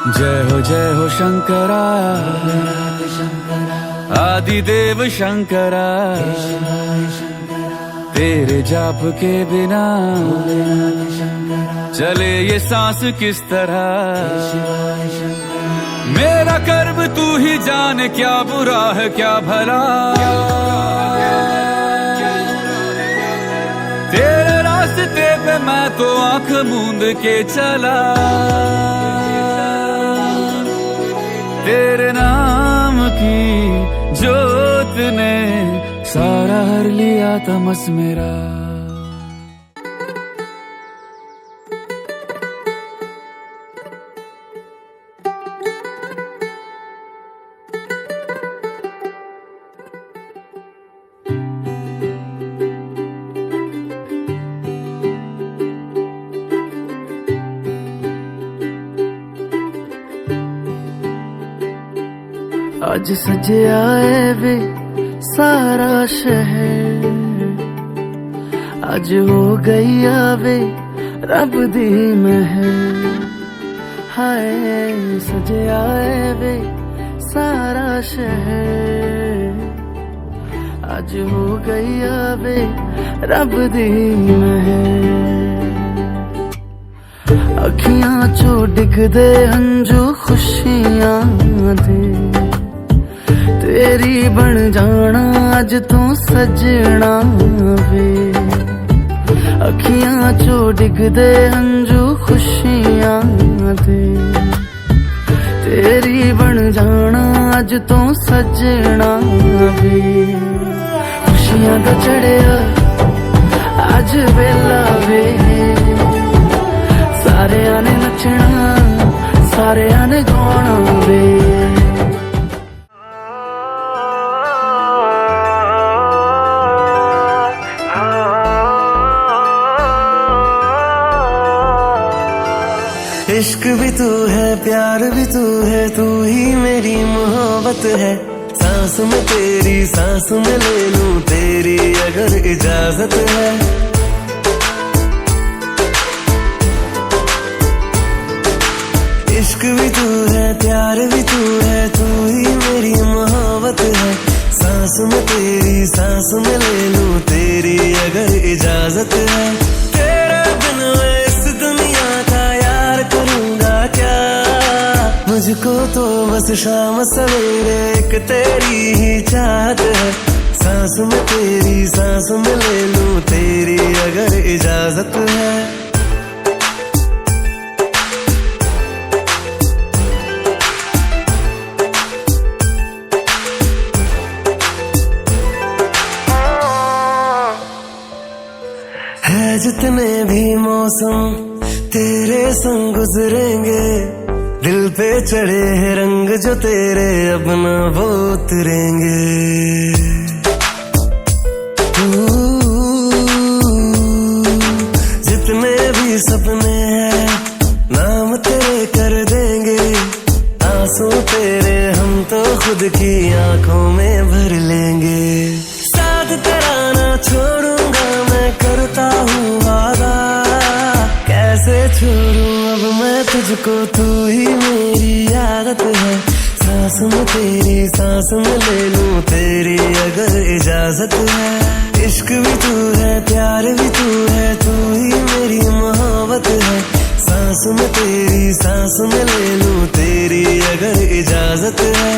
जय हो शंकरा, आदिदेव शंकरा। तेरे जाप के बिना चले ये सांस किस तरह। मेरा कर्म तू ही जाने, क्या बुरा है क्या भला। तेरे रास्ते पे मैं तो आंख मूंद के चला। तेरे नाम की जोत ने सारा हर लिया तमस मेरा। आज सजया है वे सारा शहर, आज हो गई आवे रब दी महर। हाय सजया है वे सारा शहर, आज हो गई आवे रब दी महर। अखियां चो डिगदे हंजू खुशियां दे, तेरी बन जाना अज तू सजना वे। अखियां चो डिगदे हंजू खुशियां दे, तेरी बन जाना अज तू सजना वे। खुशियां दा चढ़िया अज वेला वे, सारेयां ने नचना सारेयां ने गाना वे। इश्क भी तू है प्यार भी तू है, तू ही मेरी मोहब्बत है। सांस में तेरी सांस में ले लूं तेरी अगर इजाजत है। इश्क भी तू है प्यार भी तू है, तू ही मेरी मोहब्बत है। सांस में तेरी सांस में ले लूं तेरी अगर इजाजत है। तेरे बिन मैं इस दुनिया का यार करूंगा क्या। मुझको तो बस शाम सवेरे एक तेरी ही चाहत है। सांस में तेरी सांस में ले लूं तेरी अगर इजाजत है। है जितने भी मौसम तेरे संग गुजरेंगे, दिल पे चढ़े हैं रंग जो तेरे अब न वो उतरेंगे। जितने भी सपने हैं नाम तेरे कर देंगे, आंसू तेरे हम तो खुद की आंखों में भर लेंगे। साथ तेरा ना छोड़ूंगा मैं करता हूँ वादा, कैसे छोड़ूं अब मैं तुझको, तू ही मेरी आदत है। सांस में तेरी सांस में ले लूं तेरी अगर इजाजत है। इश्क भी तू है प्यार भी तू है, तू ही मेरी मोहब्बत है। सांस में तेरी सांस में ले लूं तेरी अगर इजाजत है।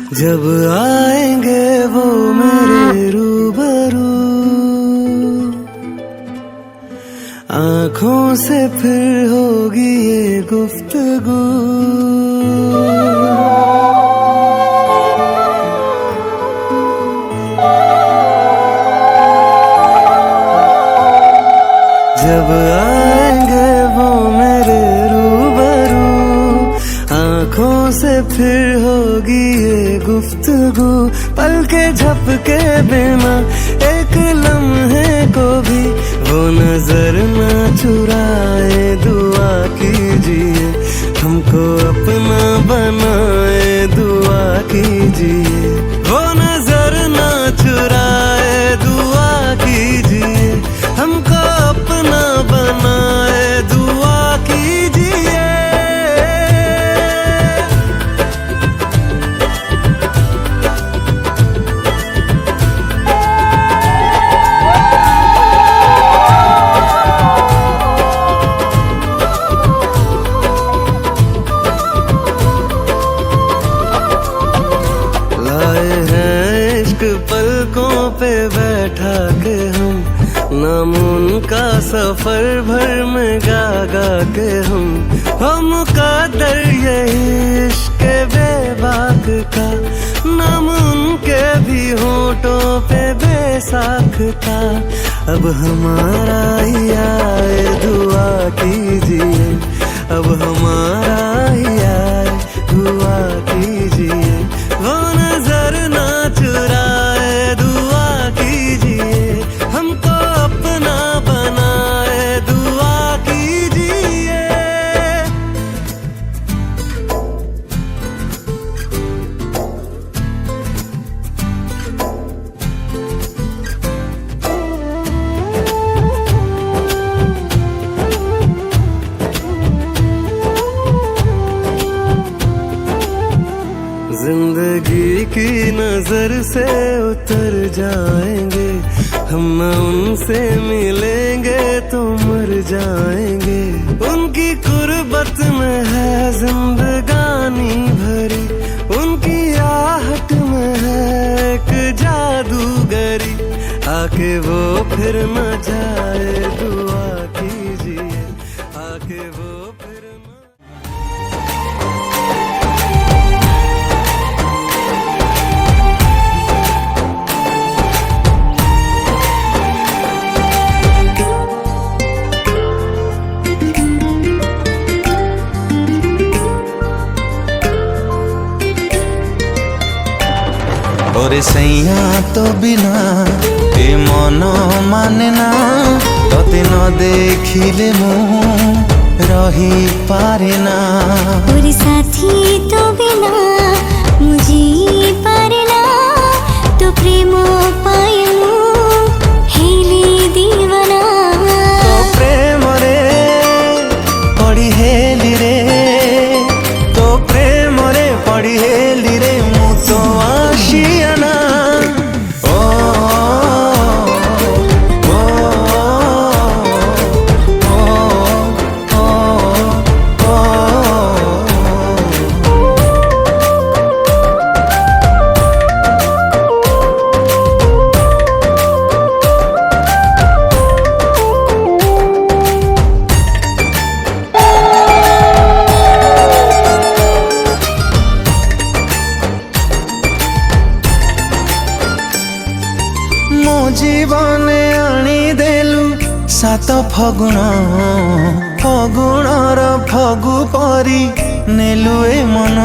जब आएंगे वो मेरे रूबरू, आँखों से फिर होगी ये गुफ्तगू। जब आएंगे वो मेरे रूबरू, आँखों से फिर होगी ये गुफ्तगू। पलके झपके बिना एक लम्हे को भी वो नजर ना चुराए। दुआ कीजिए हमको अपना बनाए, दुआ कीजिए वो नजर ना चुराए। दुआ कीजिए हमको अपना बनाए, दुआ कीजिए। लाए हैं इश्क पलकों पे बैठा के हम, नाम उनका सफर भर में गा गा के हम मुकद्दर यही इश्क बेबाक का। नाम उनके भी होठों पे बेसाख था। अब हमारा ही आए, दुआ कीजिए अब हमारा ही आए, दुआ कीजिए वो नजर ना चुराए। दुआ कीजिए हमको अपना बनाए, दुआ कीजिए। जिंदगी की नजर से उतर जाएंगे हम, न उनसे मिलेंगे तो मर जाएंगे। उनकी कुर्बत में है जिंदगानी भरी, उनकी आहट में है एक जादूगरी। आके वो फिर न जाए, दुआ कीजिए आके वो फिर न। ओरे सैया तो बिना ए मन माने ना, तते न देखिले मु रही पारे ना। ओरे साथी तो बिना मुझे पारे ना, तो प्रेम पायनु हेली दीवाना। तो प्रेम रे पड़ी हेली रे, तो प्रेम रे पड़ी हेली रे, मु तो आशियाना। जीवने आनी देलु सात फगुण, फगुणर फगु परी नेलु ए मन।